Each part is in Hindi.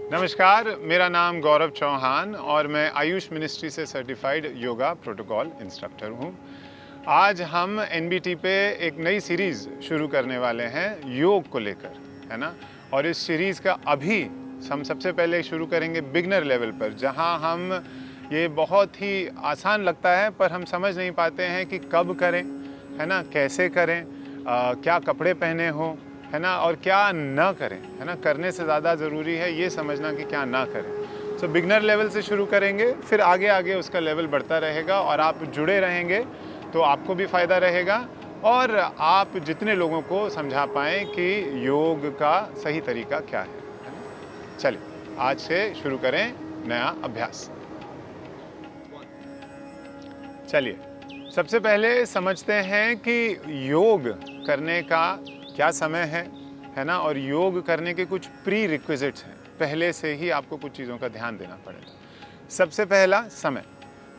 नमस्कार, मेरा नाम गौरव चौहान और मैं आयुष मिनिस्ट्री से सर्टिफाइड योगा प्रोटोकॉल इंस्ट्रक्टर हूँ। आज हम एनबीटी पे एक नई सीरीज़ शुरू करने वाले हैं योग को लेकर, है ना। और इस सीरीज़ का अभी हम सबसे पहले शुरू करेंगे बिगनर लेवल पर, जहाँ हम ये बहुत ही आसान लगता है पर हम समझ नहीं पाते हैं कि कब करें, है ना, कैसे करें, क्या कपड़े पहने हों, है ना, और क्या ना करें, है ना। करने से ज़्यादा ज़रूरी है ये समझना कि क्या ना करें। सो बिगनर लेवल से शुरू करेंगे, फिर आगे आगे उसका लेवल बढ़ता रहेगा और आप जुड़े रहेंगे तो आपको भी फ़ायदा रहेगा और आप जितने लोगों को समझा पाएँ कि योग का सही तरीका क्या है ना। चलिए आज से शुरू करें नया अभ्यास। चलिए सबसे पहले समझते हैं कि योग करने का क्या समय है ना, और योग करने के कुछ प्री रिक्विजिट्स हैं। पहले से ही आपको कुछ चीज़ों का ध्यान देना पड़ेगा। सबसे पहला समय।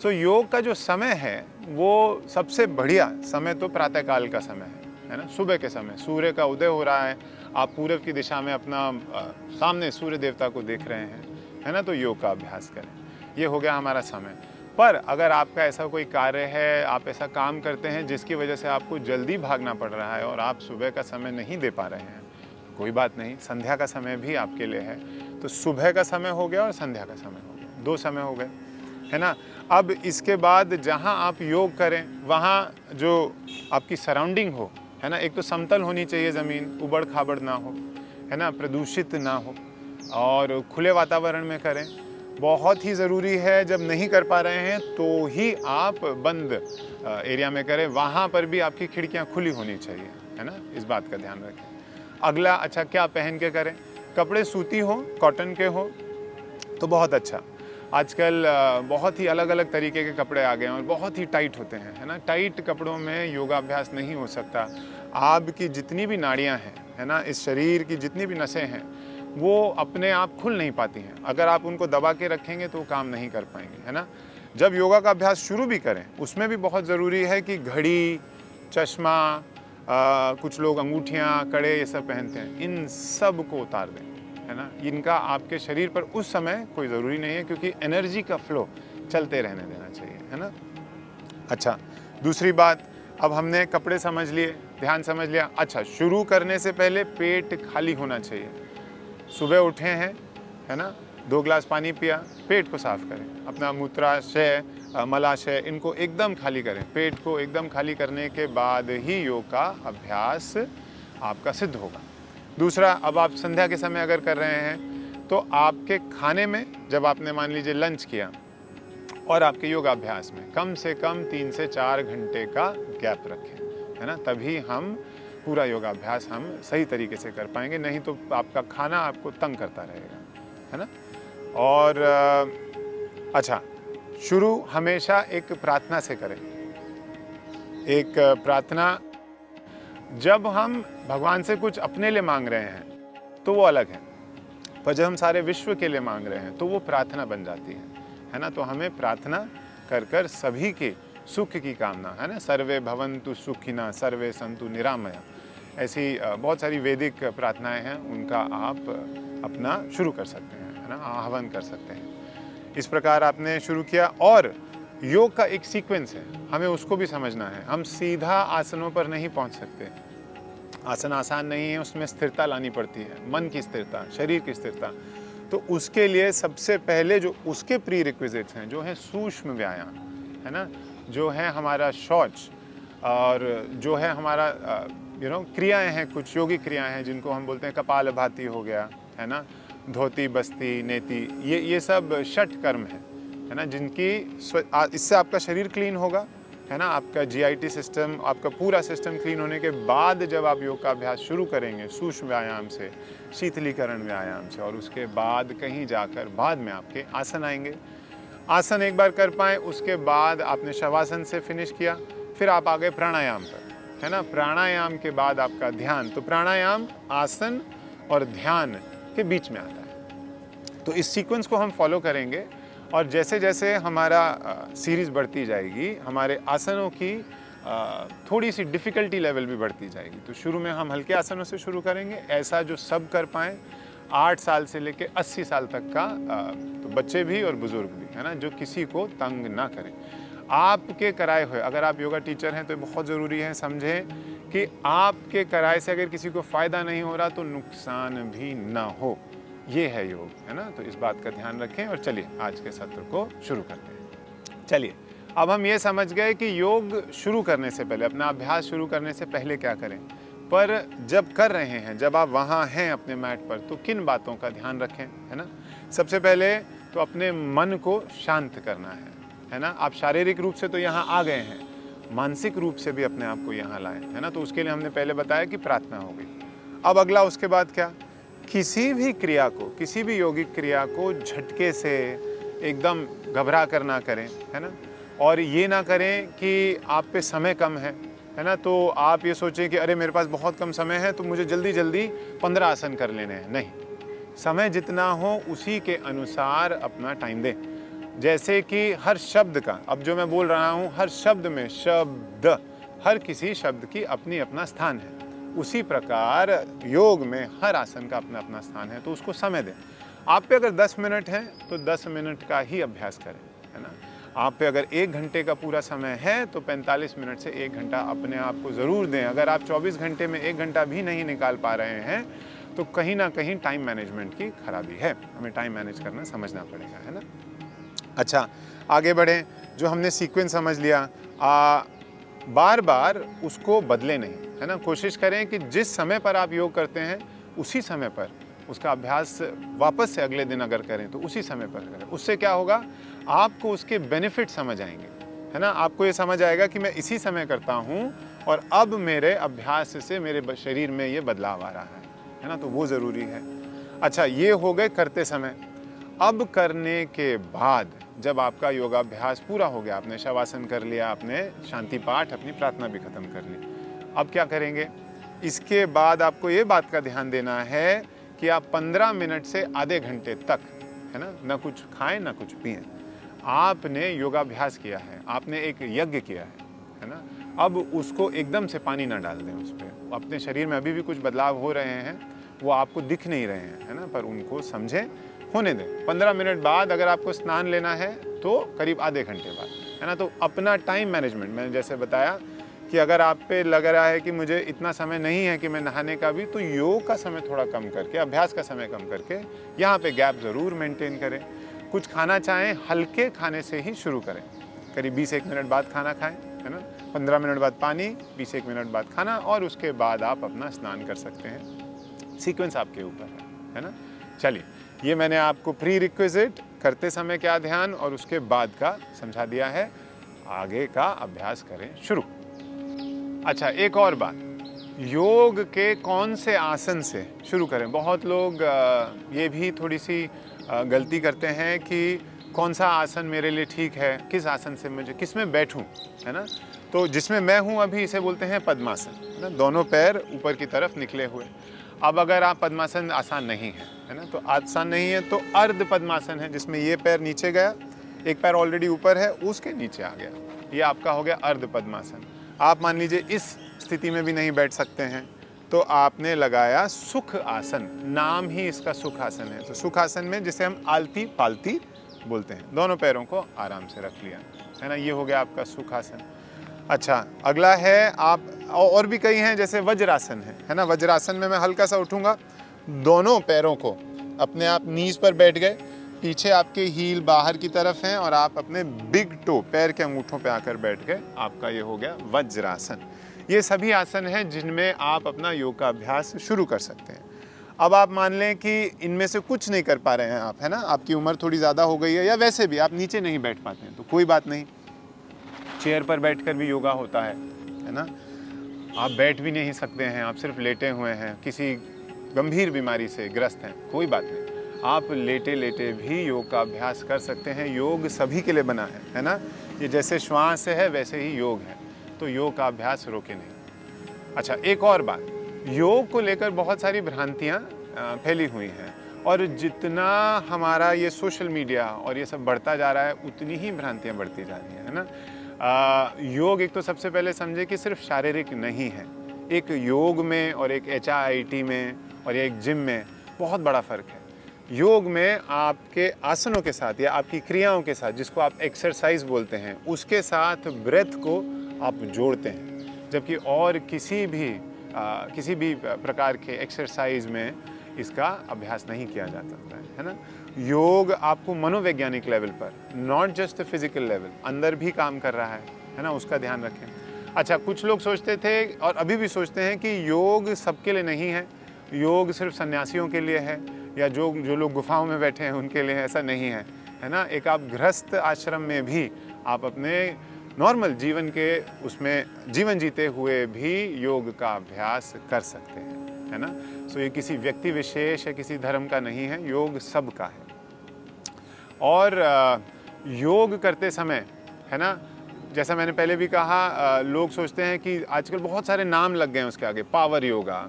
तो योग का जो समय है वो सबसे बढ़िया समय तो प्रातःकाल का समय है ना, सुबह के समय। सूर्य का उदय हो रहा है, आप पूर्व की दिशा में अपना सामने सूर्य देवता को देख रहे हैं, है ना, तो योग का अभ्यास करें। ये हो गया हमारा समय। पर अगर आपका ऐसा कोई कार्य है, आप ऐसा काम करते हैं जिसकी वजह से आपको जल्दी भागना पड़ रहा है और आप सुबह का समय नहीं दे पा रहे हैं, कोई बात नहीं, संध्या का समय भी आपके लिए है। तो सुबह का समय हो गया और संध्या का समय हो गया, 2 समय हो गए, है ना। अब इसके बाद जहाँ आप योग करें वहाँ जो आपकी सराउंडिंग हो, है ना, एक तो समतल होनी चाहिए ज़मीन, उबड़ खाबड़ ना हो, है ना, प्रदूषित ना हो और खुले वातावरण में करें। बहुत ही ज़रूरी है, जब नहीं कर पा रहे हैं तो ही आप बंद एरिया में करें, वहाँ पर भी आपकी खिड़कियाँ खुली होनी चाहिए, है ना, इस बात का ध्यान रखें। अगला, अच्छा क्या पहन के करें। कपड़े सूती हो, कॉटन के हो तो बहुत अच्छा। आजकल बहुत ही अलग अलग तरीके के कपड़े आ गए हैं और बहुत ही टाइट होते हैं, है ना। टाइट कपड़ों में योगाभ्यास नहीं हो सकता। आपकी जितनी भी नाड़ियाँ हैं, है ना, इस शरीर की जितनी भी नसें हैं वो अपने आप खुल नहीं पाती हैं। अगर आप उनको दबा के रखेंगे तो काम नहीं कर पाएंगे, है ना। जब योगा का अभ्यास शुरू भी करें उसमें भी बहुत ज़रूरी है कि घड़ी, चश्मा, कुछ लोग अंगूठियाँ, कड़े ये सब पहनते हैं, इन सब को उतार दें, है ना। इनका आपके शरीर पर उस समय कोई ज़रूरी नहीं है, क्योंकि एनर्जी का फ्लो चलते रहने देना चाहिए, है ना। अच्छा, दूसरी बात, अब हमने कपड़े समझ लिए, ध्यान समझ लिया। अच्छा, शुरू करने से पहले पेट खाली होना चाहिए। सुबह उठे हैं, है ना, 2 गिलास पानी पिया, पेट को साफ करें। अपना मूत्राशय, मलाशय, इनको एकदम खाली करें। पेट को एकदम खाली करने के बाद ही योग का अभ्यास आपका सिद्ध होगा। दूसरा, अब आप संध्या के समय अगर कर रहे हैं तो आपके खाने में, जब आपने मान लीजिए लंच किया और आपके योगाभ्यास में कम से कम 3 से 4 घंटे का गैप रखें, है ना, तभी हम पूरा योगाभ्यास हम सही तरीके से कर पाएंगे। नहीं तो आपका खाना आपको तंग करता रहेगा, है ना। और अच्छा, शुरू हमेशा एक प्रार्थना से करें। एक प्रार्थना, जब हम भगवान से कुछ अपने लिए मांग रहे हैं तो वो अलग है, पर जब हम सारे विश्व के लिए मांग रहे हैं तो वो प्रार्थना बन जाती है ना। तो हमें प्रार्थना कर कर सभी के सुख की कामना, है ना। सर्वे भवन्तु सुखिनः सर्वे सन्तु निरामया, ऐसी बहुत सारी वैदिक प्रार्थनाएं हैं, उनका आप अपना शुरू कर सकते हैं, है ना, आह्वान कर सकते हैं। इस प्रकार आपने शुरू किया। और योग का एक सीक्वेंस है, हमें उसको भी समझना है। हम सीधा आसनों पर नहीं पहुंच सकते, आसन आसान नहीं है, उसमें स्थिरता लानी पड़ती है, मन की स्थिरता, शरीर की स्थिरता। तो उसके लिए सबसे पहले जो उसके प्री रिक्विजिट्स हैं, जो है सूक्ष्म व्यायाम, है ना, जो है हमारा शौच, और जो है हमारा क्रियाएं हैं, कुछ योगी क्रियाएं हैं जिनको हम बोलते हैं कपालभाति हो गया, है ना, धोती, बस्ती, नेति, ये सब षट कर्म है ना, जिनकी इससे आपका शरीर क्लीन होगा, है ना। आपका जीआईटी सिस्टम, आपका पूरा सिस्टम क्लीन होने के बाद जब आप योग का अभ्यास शुरू करेंगे सूक्ष्म व्यायाम से, शीतलीकरण व्यायाम से, और उसके बाद कहीं जाकर बाद में आपके आसन आएंगे। आसन एक बार कर पाएँ, उसके बाद आपने शवासन से फिनिश किया, फिर आप आ गए प्राणायाम पर, है ना। प्राणायाम के बाद आपका ध्यान। तो प्राणायाम आसन और ध्यान के बीच में आता है। तो इस सीक्वेंस को हम फॉलो करेंगे और जैसे जैसे हमारा सीरीज़ बढ़ती जाएगी, हमारे आसनों की थोड़ी सी डिफ़िकल्टी लेवल भी बढ़ती जाएगी। तो शुरू में हम हल्के आसनों से शुरू करेंगे, ऐसा जो सब कर पाएँ, 8 साल से लेके 80 साल तक का, तो बच्चे भी और बुजुर्ग भी, है ना, जो किसी को तंग ना करें। आपके कराए हुए, अगर आप योगा टीचर हैं तो बहुत ज़रूरी है समझें कि आपके कराए से अगर किसी को फ़ायदा नहीं हो रहा तो नुकसान भी ना हो। ये है योग, है ना। तो इस बात का ध्यान रखें और चलिए आज के सत्र को शुरू करते हैं। चलिए, अब हम ये समझ गए कि योग शुरू करने से पहले, अपना अभ्यास शुरू करने से पहले क्या करें, पर जब कर रहे हैं, जब आप वहाँ हैं अपने मैट पर, तो किन बातों का ध्यान रखें, है ना। सबसे पहले तो अपने मन को शांत करना है ना। आप शारीरिक रूप से तो यहाँ आ गए हैं, मानसिक रूप से भी अपने आप को यहाँ लाएं, है ना। तो उसके लिए हमने पहले बताया कि प्रार्थना हो गई। अब अगला उसके बाद क्या, किसी भी क्रिया को, किसी भी योगिक क्रिया को झटके से एकदम घबरा कर ना करें, है ना। और ये ना करें कि आप पे समय कम है ना, तो आप ये सोचें कि अरे मेरे पास बहुत कम समय है तो मुझे जल्दी जल्दी 15 आसन कर लेने हैं। नहीं, समय जितना हो उसी के अनुसार अपना टाइम दें। जैसे कि हर शब्द का, अब जो मैं बोल रहा हूँ, हर शब्द में शब्द, हर किसी शब्द की अपनी अपना स्थान है, उसी प्रकार योग में हर आसन का अपना अपना स्थान है, तो उसको समय दें। आप पे अगर 10 मिनट है तो 10 मिनट का ही अभ्यास करें, है ना। आप पे अगर 1 घंटे का पूरा समय है तो 45 मिनट से 1 घंटा अपने आप को ज़रूर दें। अगर आप 24 घंटे में 1 घंटा भी नहीं निकाल पा रहे हैं तो कहीं ना कहीं टाइम मैनेजमेंट की खराबी है, हमें टाइम मैनेज करना समझना पड़ेगा, है ना। अच्छा, आगे बढ़ें। जो हमने सीक्वेंस समझ लिया, बार बार उसको बदले नहीं, है ना। कोशिश करें कि जिस समय पर आप योग करते हैं उसी समय पर उसका अभ्यास वापस से अगले दिन अगर करें तो उसी समय पर करें। उससे क्या होगा, आपको उसके बेनिफिट समझ आएंगे, है ना। आपको ये समझ आएगा कि मैं इसी समय करता हूँ और अब मेरे अभ्यास से मेरे शरीर में ये बदलाव आ रहा है ना। तो वो ज़रूरी है। अच्छा, ये हो गए करते समय। अब करने के बाद जब आपका योगाभ्यास पूरा हो गया, आपने शवासन कर लिया, आपने शांति पाठ, अपनी प्रार्थना भी खत्म कर ली, अब क्या करेंगे, इसके बाद आपको ये बात का ध्यान देना है कि आप 15 मिनट से आधे घंटे तक, है ना, ना कुछ खाएं ना कुछ पिएं। आपने योगाभ्यास किया है, आपने एक यज्ञ किया है ना। अब उसको एकदम से पानी ना डाल दें उस पर। अपने शरीर में अभी भी कुछ बदलाव हो रहे हैं, वो आपको दिख नहीं रहे हैं, है ना, पर उनको समझें, होने दें। 15 मिनट बाद अगर आपको स्नान लेना है तो करीब आधे घंटे बाद, है ना। तो अपना टाइम मैनेजमेंट, मैंने जैसे बताया कि अगर आप पे लग रहा है कि मुझे इतना समय नहीं है कि मैं नहाने का भी, तो योग का समय थोड़ा कम करके, अभ्यास का समय कम करके यहाँ पे गैप ज़रूर मेंटेन करें। कुछ खाना चाहें, हल्के खाने से ही शुरू करें, करीब 20-1 मिनट बाद खाना खाएं, है ना। 15 मिनट बाद पानी, 20-1 मिनट बाद खाना, और उसके बाद आप अपना स्नान कर सकते हैं। सीक्वेंस आपके ऊपर है ना। चलिए, ये मैंने आपको प्री रिक्विजिट, करते समय क्या ध्यान, और उसके बाद का समझा दिया है। आगे का अभ्यास करें शुरू। अच्छा, एक और बात, योग के कौन से आसन से शुरू करें। बहुत लोग ये भी थोड़ी सी गलती करते हैं कि कौन सा आसन मेरे लिए ठीक है, किस आसन से मुझे, किस में बैठूं, है ना। तो जिसमें मैं हूं अभी, इसे बोलते हैं पद्मासन, है ना, दोनों पैर ऊपर की तरफ निकले हुए। अब अगर आप पद्मासन आसान नहीं है ना, तो आसान नहीं है तो अर्ध पद्मासन है, जिसमें ये पैर नीचे गया, एक पैर ऑलरेडी ऊपर है, उसके नीचे आ गया, ये आपका हो गया अर्ध पद्मासन। आप मान लीजिए इस स्थिति में भी नहीं बैठ सकते हैं तो आपने लगाया सुख आसन, नाम ही इसका सुख आसन है। तो सुख आसन में, जिसे हम आलती पालती बोलते हैं, दोनों पैरों को आराम से रख लिया, है ना, ये हो गया आपका सुख आसन। अच्छा, अगला है, आप और भी कई हैं, जैसे वज्रासन है ना। वज्रासन में मैं हल्का सा उठूंगा, दोनों पैरों को अपने आप नीज पर बैठ गए, पीछे आपके हील बाहर की तरफ हैं और आप अपने बिग टो, पैर के अंगूठों पे आकर बैठ गए, आपका ये हो गया वज्रासन। ये सभी आसन हैं जिनमें आप अपना योग का अभ्यास शुरू कर सकते हैं। अब आप मान लें कि इनमें से कुछ नहीं कर पा रहे हैं आप, है ना, आपकी उम्र थोड़ी ज़्यादा हो गई है, या वैसे भी आप नीचे नहीं बैठ पाते हैं, तो कोई बात नहीं, चेयर पर बैठकर भी योगा होता है ना। आप बैठ भी नहीं सकते हैं, आप सिर्फ लेटे हुए हैं, किसी गंभीर बीमारी से ग्रस्त हैं, कोई बात नहीं, आप लेटे लेटे भी योग का अभ्यास कर सकते हैं। योग सभी के लिए बना है ना। ये जैसे श्वास है वैसे ही योग है, तो योग का अभ्यास रोके नहीं। अच्छा, एक और बात, योग को लेकर बहुत सारी भ्रांतियाँ फैली हुई हैं, और जितना हमारा ये सोशल मीडिया और ये सब बढ़ता जा रहा है, उतनी ही भ्रांतियाँ बढ़ती जा रही हैं, है ना। योग एक तो सबसे पहले समझे कि सिर्फ शारीरिक नहीं है। एक योग में और एक HIIT में और एक जिम में बहुत बड़ा फ़र्क है। योग में आपके आसनों के साथ या आपकी क्रियाओं के साथ, जिसको आप एक्सरसाइज बोलते हैं, उसके साथ ब्रेथ को आप जोड़ते हैं, जबकि और किसी भी प्रकार के एक्सरसाइज में इसका अभ्यास नहीं किया जा सकता है ना। योग आपको मनोवैज्ञानिक लेवल पर, नॉट जस्ट फिजिकल लेवल, अंदर भी काम कर रहा है ना, उसका ध्यान रखें। अच्छा, कुछ लोग सोचते थे और अभी भी सोचते हैं कि योग सबके लिए नहीं है, योग सिर्फ सन्यासियों के लिए है, या जो लोग गुफाओं में बैठे हैं उनके लिए। ऐसा नहीं है ना। एक आप गृहस्थ आश्रम में भी आप अपने नॉर्मल जीवन के उसमें जीवन जीते हुए भी योग का अभ्यास कर सकते हैं, है ना। सो ये किसी व्यक्ति विशेष या किसी धर्म का नहीं है, योग सबका है। और योग करते समय, है ना, जैसा मैंने पहले भी कहा, लोग सोचते हैं कि आजकल बहुत सारे नाम लग गए हैं उसके आगे, पावर योगा,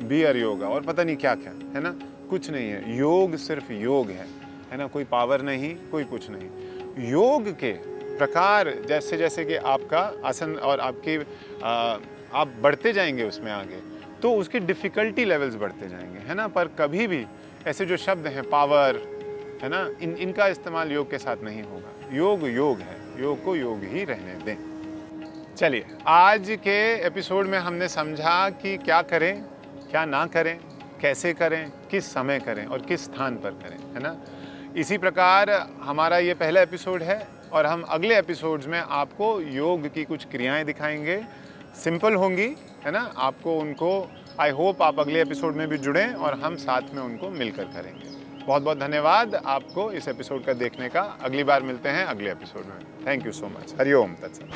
बियर योगा और पता नहीं क्या क्या, है ना। कुछ नहीं है, योग सिर्फ योग है ना। कोई पावर नहीं, कोई कुछ नहीं। योग के प्रकार जैसे जैसे कि आपका आसन और आपके आप बढ़ते जाएंगे उसमें आगे, तो उसकी डिफ़िकल्टी लेवल्स बढ़ते जाएंगे, है ना। पर कभी भी ऐसे जो शब्द हैं पावर, है ना, इनका इस्तेमाल योग के साथ नहीं होगा। योग योग है, योग को योग ही रहने दें। चलिए, आज के एपिसोड में हमने समझा कि क्या करें, क्या ना करें, कैसे करें, किस समय करें और किस स्थान पर करें, है ना। इसी प्रकार हमारा ये पहला एपिसोड है और हम अगले एपिसोड्स में आपको योग की कुछ क्रियाएं दिखाएंगे। सिंपल होंगी, है ना। आपको उनको, आई होप आप अगले एपिसोड में भी जुड़ें और हम साथ में उनको मिलकर करेंगे। बहुत बहुत धन्यवाद आपको इस एपिसोड का देखने का। अगली बार मिलते हैं अगले एपिसोड में। Thank you so much. Hariom तत्सत।